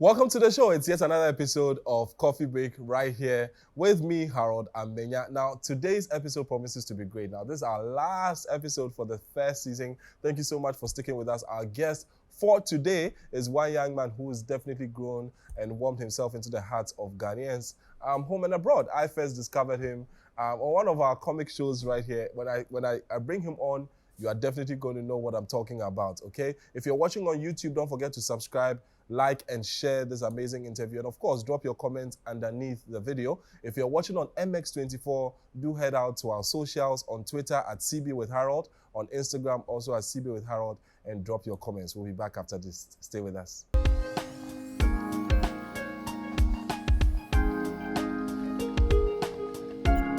Welcome to the show. It's yet another episode of Coffee Break right here with me, Harold AMENYAH. Now, today's episode promises to be great. Now, this is our last episode for the first season. Thank you so much for sticking with us. Our guest for today is one young man who has definitely grown and warmed himself into the hearts of Ghanaians home and abroad. I first discovered him on one of our comic shows right here. When I bring him on, you are definitely going to know what I'm talking about, okay? If you're watching on YouTube, don't forget to subscribe, like, and share this amazing interview. And of course, drop your comments underneath the video. If you're watching on MX24, do head out to our socials on Twitter at CB with Harold, on Instagram also at CB with Harold, and drop your comments. We'll be back after this. Stay with us.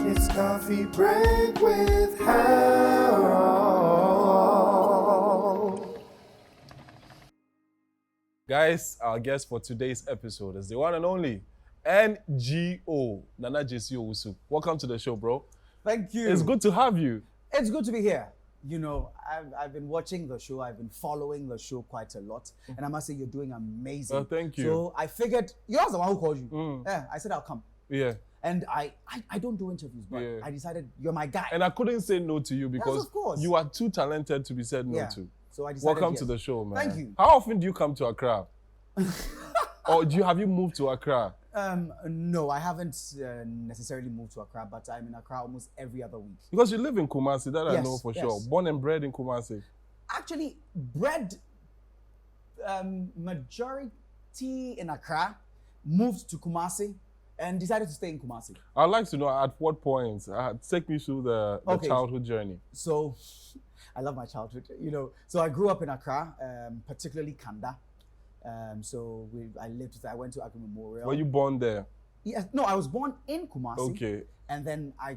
It's Coffee Break with Harold. Guys, our guest for today's episode is the one and only NGO, Nana Jesse Owusu. Welcome to the show, bro. Thank you. It's good to have you. It's good to be here. You know, I've been watching the show. I've been following the show quite a lot. And I must say, you're doing amazing. Oh, thank you. So I figured, you're the one who called you. Yeah, I said, I'll come. Yeah. And I don't do interviews, but Yeah. I decided you're my guy. And I couldn't say no to you because Yes, of course. you are too talented to be said no Yeah. to. So I decided, Welcome yes. to the show, man. Thank you. How often do you come to Accra? Or have you moved to Accra? No, I haven't necessarily moved to Accra, but I'm in Accra almost every other week. Because you live in Kumasi, that I Yes, know for yes. sure. Born and bred in Kumasi. Actually, bred majority in Accra, moved to Kumasi, and decided to stay in Kumasi. I'd like to know at what point. Take me through the Okay. childhood journey. So, I love my childhood, you know. So I grew up in Accra, particularly Kanda. I went to Accra Memorial. Were you born there? Yes, no, I was born in Kumasi. Okay. And then I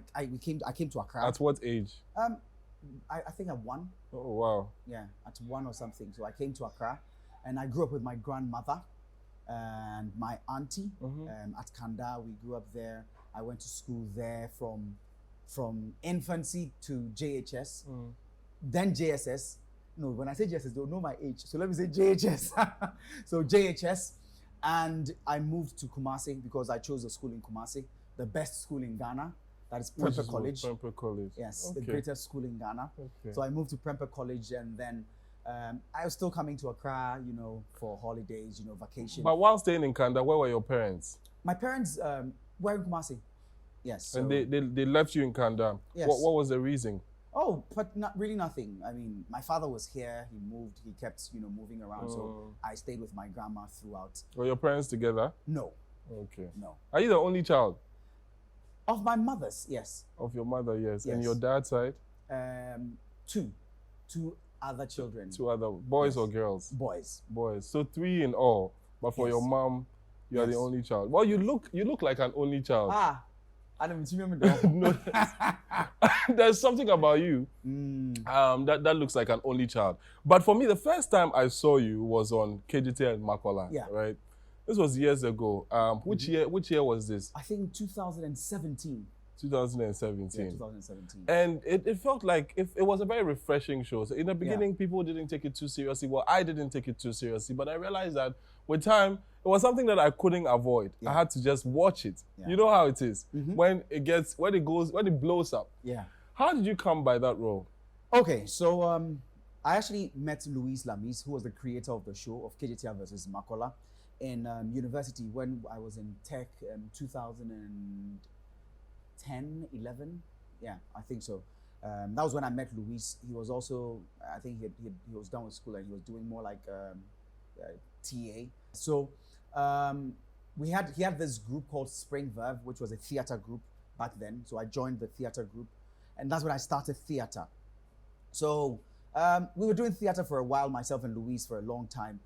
came to Accra. At what age? I think at 1. Oh, wow. Yeah, at 1 or something. So I came to Accra, and I grew up with my grandmother and my auntie at Kanda. We grew up there. I went to school there from infancy to JHS, then JSS. No, when I say JSS, they'll know my age. So let me say JHS. So JHS, and I moved to Kumasi because I chose a school in Kumasi, the best school in Ghana. That is Which Prempeh is College. Prempeh College. Yes, Okay. the greatest school in Ghana. Okay. So I moved to Prempeh College, and then I was still coming to Accra, you know, for holidays, you know, vacation. But while staying in Kanda, where were your parents? My parents were in Kumasi. Yes. So, And they left you in Kanda. Yes. What was the reason? oh, but not really nothing. I mean, my father was here. He moved. He kept, you know, moving around. So I stayed with my grandma throughout. Were your parents together? No, Okay. no. Are you the only child? Of my mother's, yes. Of your mother, yes. And Yes. your dad's side? Two other children. Two other boys Yes. or girls? Boys. Boys. So 3 in all. But for Yes. your mom, you are the Yes. only child. Well, you look like an only child. I don't remember. No, there's something about you Mm. that looks like an only child. But for me, the first time I saw you was on KGT and Makola, Yeah. right? This was years ago. Which year was this? I think 2017. 2017. Yeah, 2017. And it felt like it was a very refreshing show. So in the beginning, people didn't take it too seriously. Well, I didn't take it too seriously, but I realized that with time, it was something that I couldn't avoid. Yeah. I had to just watch it. Yeah. You know how it is. When it blows up. Yeah. How did you come by that role? Okay, so I actually met Louise Lamis, who was the creator of the show of KGTR versus Makola, in university when I was in tech 2010, 11. Yeah, I think so. That was when I met Louise. He was also, I think he was done with school and he was doing more like TA. So he had this group called Spring Verve, which was a theater group back then. So I joined the theater group, and that's when I started theater. So we were doing theater for a while, myself and Louise, for a long time.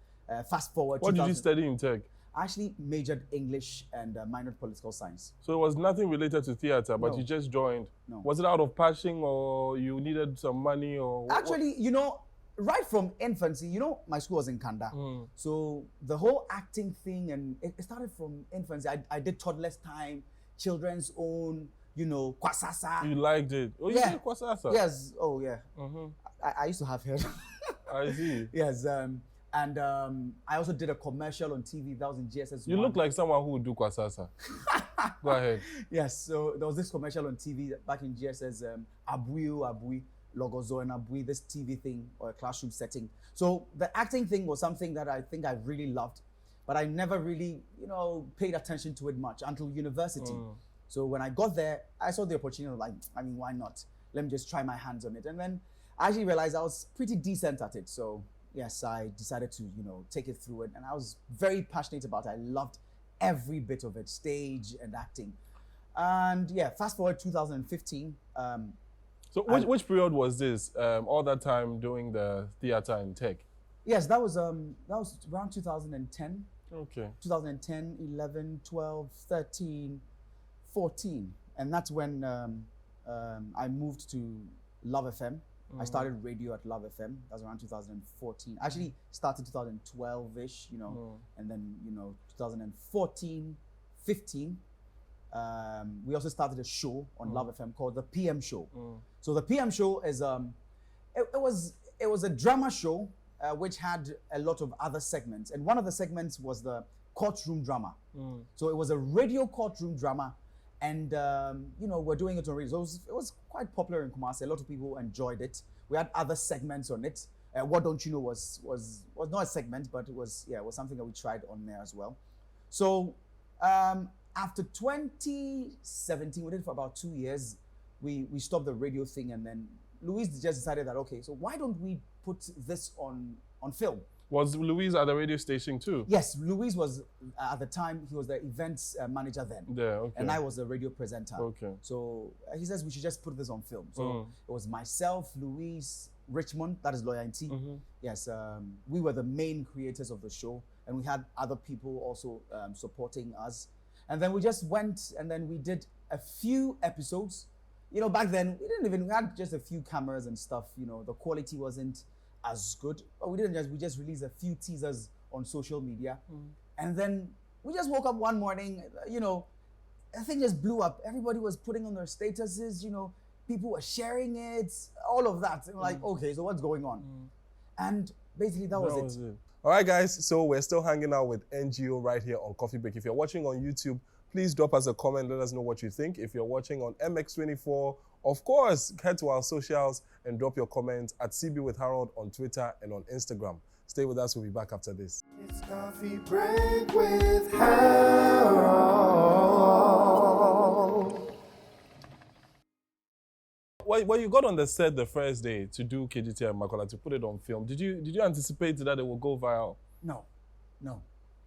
Fast forward. What did you 2000 study in tech? I actually majored English and minored political science. So it was nothing related to theater, but No. you just joined. No. Was it out of passion or you needed some money or? Actually, you know, right from infancy, you know, my school was in Kanda. So the whole acting thing, and it started from infancy. I did toddler's time, children's own, you know, kwasasa. You liked it. Oh, you Yeah. did Kwasasa? Yes. Oh, yeah. Mhm. I used to have hair. I see. Yes. And I also did a commercial on TV that was in GSS. You look like someone who would do kwasasa. Go ahead. Yes, so there was this commercial on TV back in GSS, Abui, Logozo and Abui, this TV thing or a classroom setting. So the acting thing was something that I think I really loved, but I never really, paid attention to it much until university. So when I got there, I saw the opportunity, like, I mean, why not? Let me just try my hands on it. And then I actually realized I was pretty decent at it. So yes, I decided to, take it through it. And I was very passionate about it. I loved every bit of it, stage and acting. And yeah, fast forward 2015. So which period was this? All that time doing the theater in tech? Yes, that was around 2010. Okay. 2010, 11, 12, 13, 14. And that's when I moved to Love FM. I started radio at Love FM. That was around 2014. I actually started 2012-ish, and then, 2014, 15. We also started a show on Love FM called the PM Show. So the PM Show is it was a drama show which had a lot of other segments, and one of the segments was the courtroom drama. So it was a radio courtroom drama, and we're doing it on radio. So it was quite popular in Kumasi. A lot of people enjoyed it. We had other segments on it. What Don't You Know was not a segment, but it was something that we tried on there as well. So after 2017, we did it for about 2 years. We stopped the radio thing, and then Louise just decided that, okay, so why don't we put this on film? Was Louise at the radio station too? Yes, Louise was, at the time, he was the events manager then. Yeah, okay. And I was the radio presenter. Okay. So he says we should just put this on film. So it was myself, Louise, Richmond, that is Loyalty. Yes, we were the main creators of the show, and we had other people also supporting us. And then we just went, and then we did a few episodes. Back then, we had just a few cameras and stuff. The quality wasn't as good, but we just released a few teasers on social media. And then we just woke up one morning, the thing just blew up. Everybody was putting on their statuses, people were sharing it, all of that. And we're like, okay, so what's going on? And basically that was it. All right, guys, so we're still hanging out with NGO right here on Coffee Break. If you're watching on YouTube, please drop us a comment. Let us know what you think. If you're watching on MX24, of course, head to our socials and drop your comments at CB with Harold on Twitter and on Instagram. Stay with us. We'll be back after this. It's coffee break with Harold. When you got on the set the first day to do KGT and Makola, to put it on film, did you anticipate that it will go viral? No,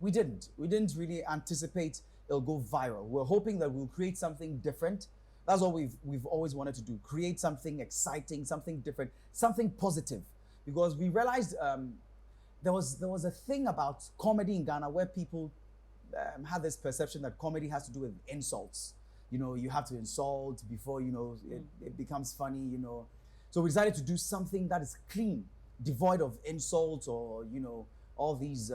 we didn't. We didn't really anticipate it'll go viral. We're hoping that we'll create something different. That's what we've always wanted to do. Create something exciting, something different, something positive. Because we realized there was a thing about comedy in Ghana where people had this perception that comedy has to do with insults. You have to insult before, it becomes funny, So we decided to do something that is clean, devoid of insults or, all these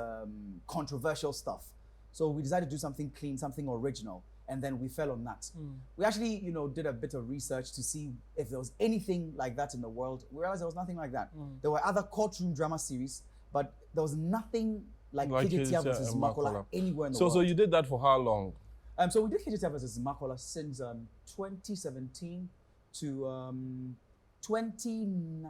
controversial stuff. So we decided to do something clean, something original, and then we fell on that. We actually, did a bit of research to see if there was anything like that in the world. We realized there was nothing like that. There were other courtroom drama series, but there was nothing like KGT versus Makola anywhere in the world. So you did that for how long? So we did KGT versus Makola since 2017 to 2020,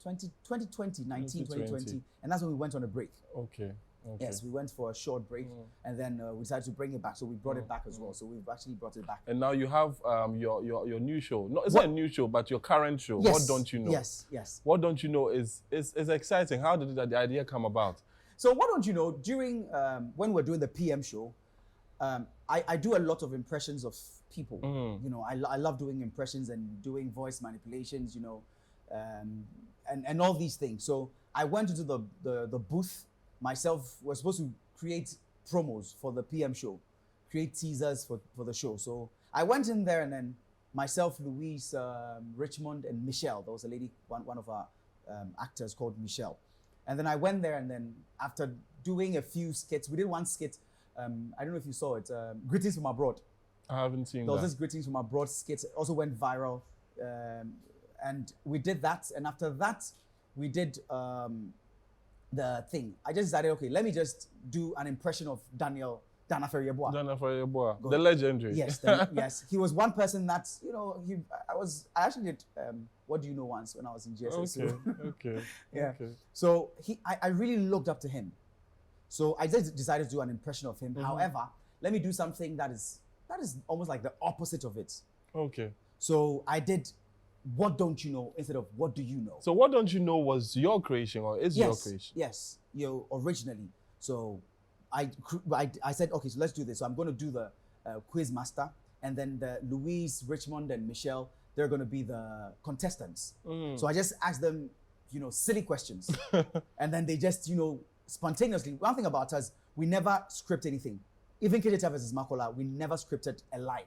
2020, and that's when we went on a break. Okay. Yes, we went for a short break, and then we decided to bring it back. So we brought it back as well. So we've actually brought it back. And now you have your new show. No, it's not a new show, but your current show. Yes. What Don't You Know? Yes. What Don't You Know is exciting. How did the idea come about? So What Don't You Know, during when we're doing the PM show, I do a lot of impressions of people. I love doing impressions and doing voice manipulations, and all these things. So I went into the booth myself. We're supposed to create promos for the PM show, create teasers for the show. So I went in there, and then myself, Louise, Richmond, and Michelle. There was a lady, one of our actors called Michelle. And then I went there, and then after doing a few skits, we did one skit. I don't know if you saw it. Greetings from Abroad. I haven't seen that. There was this Greetings from Abroad skit. It also went viral. And we did that. And after that, we did the thing. I just decided, okay, let me just do an impression of Dana Ferriebois. Dana Ferriebois, Go the ahead. legendary. Yes, yes. He was one person that, you know, I actually did What Do You Know once when I was in GSS. Okay, okay, Yeah. okay. So I really looked up to him. So I just decided to do an impression of him. However, let me do something that is almost like the opposite of it. Okay. So I did What Don't You Know instead of What Do You Know? So What Don't You Know was your creation or is your creation? Yes, originally. So I said, okay, so let's do this. So I'm going to do the quiz master, and then the Louise, Richmond, and Michelle, they're going to be the contestants. So I just asked them, silly questions. And then they just, spontaneously. One thing about us, we never script anything. Even KJT versus Makola, we never scripted a line.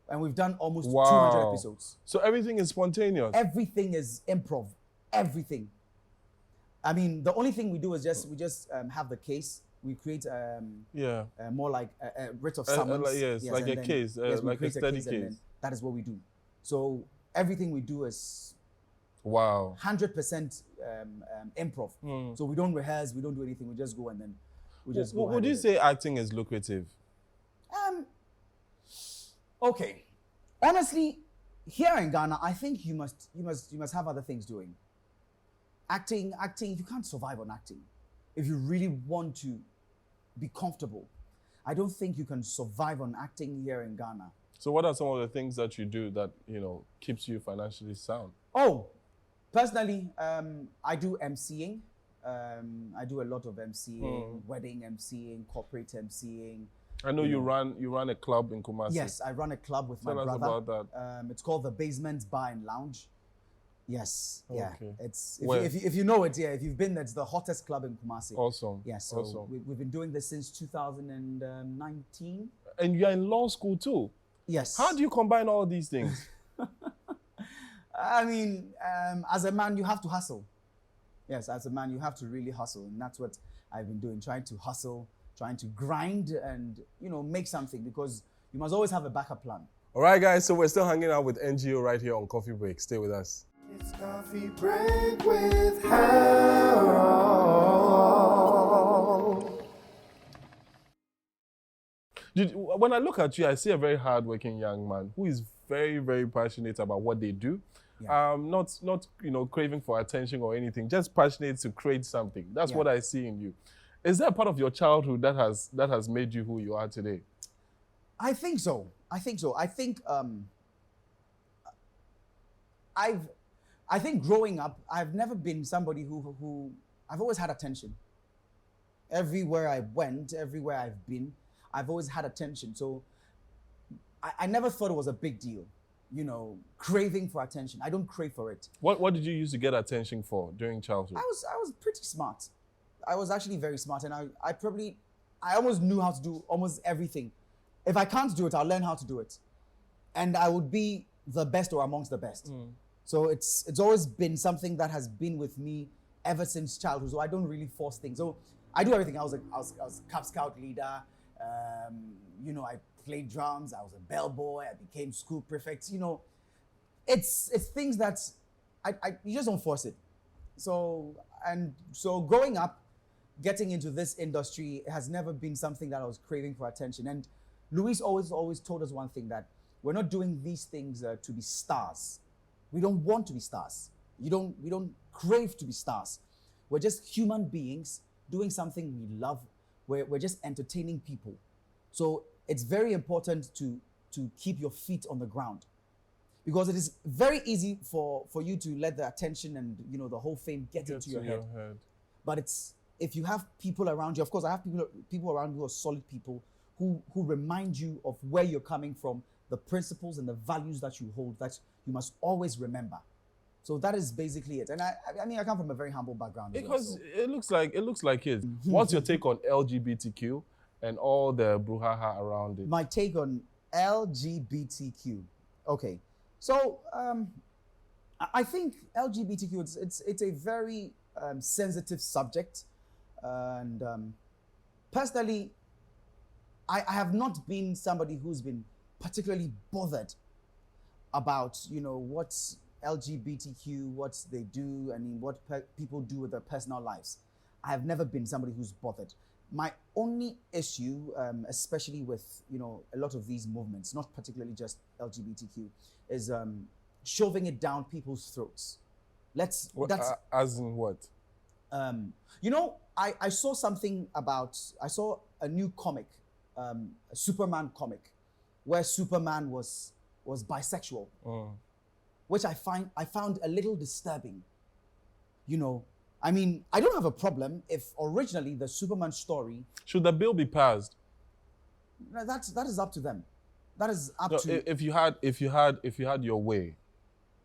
And we've done almost 200 episodes. So everything is spontaneous? Everything is improv. Everything. I mean, the only thing we do is we just have the case. We create more like a writ of summons. Like a case, like a study case. That is what we do. So everything we do is 100% improv. So we don't rehearse, we don't do anything. We just go and then we just go. Would you say acting is lucrative? Okay. Honestly, here in Ghana, I think you must have other things doing. Acting, you can't survive on acting. If you really want to be comfortable, I don't think you can survive on acting here in Ghana. So what are some of the things that you do that, keeps you financially sound? Oh, personally, I do MCing. I do a lot of MCing, wedding MCing, corporate MCing. I know you run a club in Kumasi. Yes, I run a club with my brother. Tell us about that. It's called the Basement Bar and Lounge. Yes, yeah. Okay. It's if you know it, yeah. If you've been there, it's the hottest club in Kumasi. Awesome. Yeah. So awesome. we've been doing this since 2019. And you're in law school too. Yes. How do you combine all these things? I mean, as a man, you have to hustle. Yes, as a man, you have to really hustle, and that's what I've been doing, trying to hustle, trying to grind, and make something, because you must always have a backup plan. All right, guys. So we're still hanging out with NGO right here on Coffee Break. Stay with us. It's Coffee Break with Harold. When I look at you, I see a very hardworking young man who is very, very passionate about what they do. Yeah. Not craving for attention or anything, just passionate to create something. That's what I see in you. Is that part of your childhood that has made you who you are today? I think so. I think growing up, I've never been somebody who I've always had attention. Everywhere I went, everywhere I've been, I've always had attention. So I never thought it was a big deal, craving for attention. I don't crave for it. What did you use to get attention for during childhood? I was pretty smart. I was actually very smart, and I almost knew how to do almost everything. If I can't do it, I'll learn how to do it. And I would be the best or amongst the best. So it's always been something that has been with me ever since childhood. So I don't really force things. So I do everything. I was Cub Scout leader. I played drums. I was a bellboy. I became school prefect. It's things that you just don't force it. So growing up, getting into this industry has never been something that I was craving for attention. And Luis always told us one thing, that we're not doing these things to be stars. We don't want to be stars. We don't crave to be stars. We're just human beings doing something we love. We're just entertaining people. So it's very important to keep your feet on the ground, because it is very easy for you to let the attention and the whole fame get into your head. But if you have people around you, of course I have people around who are solid people who remind you of where you're coming from, the principles and the values that you hold, that you must always remember. So that is basically it. And I mean, I come from a very humble background. Because it looks like it. What's your take on LGBTQ and all the brouhaha around it? My take on LGBTQ. Okay, so I think LGBTQ, it's a very sensitive subject, and personally, I have not been somebody who's been particularly bothered about LGBTQ, what they do, and what people do with their personal lives. I have never been somebody who's bothered. My only issue, especially with a lot of these movements, not particularly just LGBTQ, is shoving it down people's throats. As in what? I saw something about, I saw a new comic, a Superman comic, where Superman was bisexual, which I found a little disturbing. I mean, I don't have a problem if originally the Superman story. Should the bill be passed? That is up to them. That is up to. If you had your way,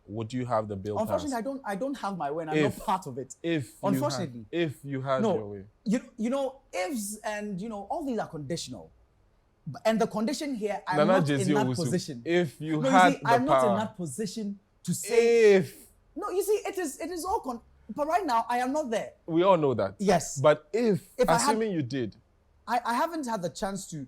would you have the bill passed? Unfortunately, I don't have my way, and I'm not part of it. Unfortunately, if you had your way, ifs and all these are conditional, and the condition here, I'm not in that position. If you had the I'm power, not in that position to say. If no, you see, it is all but right now I am not there. We all know that. Yes. But if assuming you did, I haven't had the chance to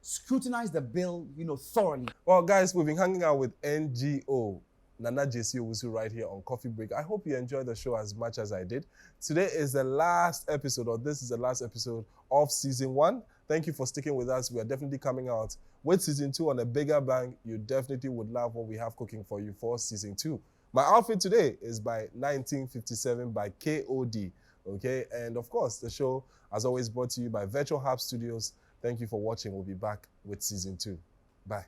scrutinize the bill thoroughly. Well, guys, we've been hanging out with NGO Nana JC Owusu right here on Coffee Break. I hope you enjoyed the show as much as I did. Today is the last episode, or this is the last episode of season 1. Thank you for sticking with us. We are definitely coming out with season 2 on a bigger bang. You definitely would love what we have cooking for you for season 2. My outfit today is by 1957 by KOD. Okay, and of course, the show, as always, brought to you by Virtual Hub Studios. Thank you for watching. We'll be back with season 2. Bye.